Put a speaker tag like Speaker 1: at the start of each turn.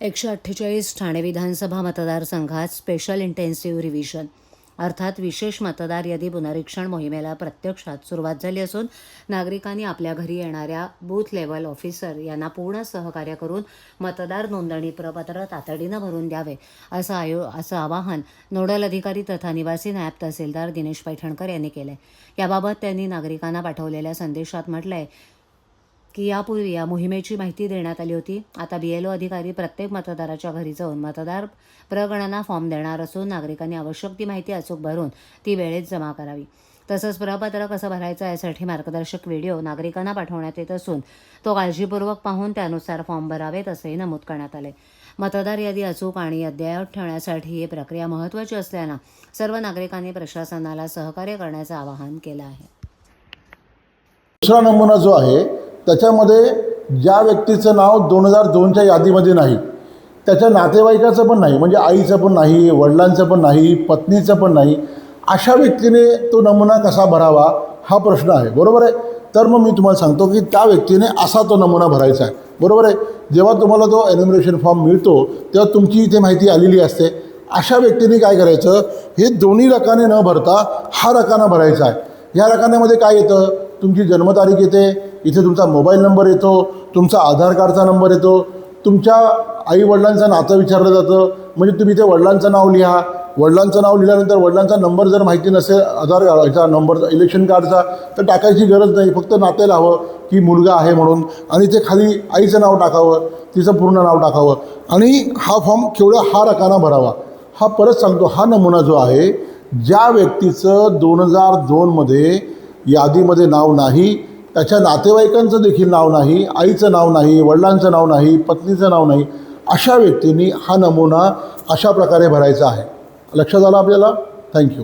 Speaker 1: 148 ठाणे विधानसभा मतदारसंघात special intensive revision अर्थात विशेष मतदार यादी पुनरीक्षण मोहिमेला प्रत्यक्षात सुरुवात झाली असून नागरिकांनी आपल्या घरी येणाऱ्या बूथ लेव्हल ऑफिसर यांना पूर्ण सहकार्य करून मतदार नोंदणी प्रपत्र तातडीनं भरून द्यावे असं आवाहन नोडल अधिकारी तथा निवासी नायब तहसीलदार दिनेश पैठणकर यांनी केले। याबाबत त्यांनी नागरिकांना पाठवलेल्या संदेशात म्हटलंय की यापूर्वी या मोहिमेची माहिती देण्यात आली होती। आता BLO अधिकारी प्रत्येक मतदाराच्या घरी जाऊन मतदार प्रगणना फॉर्म देणार असून नागरिकांनी आवश्यक ती माहिती अचूक भरून ती वेळेत जमा करावी। तसंच प्रपत्र कसं भरायचं यासाठी मार्गदर्शक व्हिडिओ नागरिकांना पाठवण्यात येत असून तो काळजीपूर्वक पाहून त्यानुसार फॉर्म भरावेत असंही नमूद करण्यात आले। मतदार यादी अचूक आणि अद्ययावत ठेवण्यासाठी ही प्रक्रिया महत्त्वाची असल्यानं सर्व नागरिकांनी प्रशासनाला सहकार्य करण्याचं आवाहन केलं आहे।
Speaker 2: दुसरा नमुना जो आहे त्याच्यामध्ये ज्या व्यक्तीचं नाव 2002च्या यादीमध्ये नाही, त्याच्या नातेवाईकाचं पण नाही, म्हणजे आईचं पण नाही, वडिलांचं पण नाही, पत्नीचं पण नाही, अशा व्यक्तीने तो नमुना कसा भरावा हा प्रश्न आहे, बरोबर आहे। तर मग मी तुम्हाला सांगतो की त्या व्यक्तीने असा तो नमुना भरायचा आहे, बरोबर आहे। जेव्हा तुम्हाला तो एन्युमरेशन फॉर्म मिळतो तेव्हा तुमची इथे माहिती आलेली असते। अशा व्यक्तीने काय करायचं, हे दोन्ही रकाने न भरता हा रकाना भरायचा आहे। ह्या रकान्यामध्ये काय येतं, तुमची जन्मतारीख येते, इथे तुमचा मोबाईल नंबर येतो, तुमचा आधार कार्डचा नंबर येतो, तुमच्या आईवडिलांचं नातं विचारलं जातं, म्हणजे तुम्ही इथे वडिलांचं नाव लिहा। वडिलांचं नाव लिहिल्यानंतर वडिलांचा नंबर जर माहिती नसेल, आधार कार्डचा नंबर, इलेक्शन कार्डचा, तर टाकायची गरज नाही, फक्त नाते लावावं की मुलगा आहे म्हणून, आणि ते खाली आईचं नाव टाकावं, तिचं पूर्ण नाव टाकावं, आणि हा फॉर्म केवढा हा रकाना भरावा। हा परत सांगतो, हा नमुना जो आहे, ज्या व्यक्तीचं 2002मध्ये यादीमध्ये नाव नाही, त्याच्या नातेवाईकांचं देखील नाव नाही, आईचं नाव नाही, वडिलांचं नाव नाही, पत्नीचं नाव नाही, अशा व्यक्तींनी हा नमुना अशा प्रकारे भरायचा आहे। लक्षात आलं आपल्याला? थँक्यू।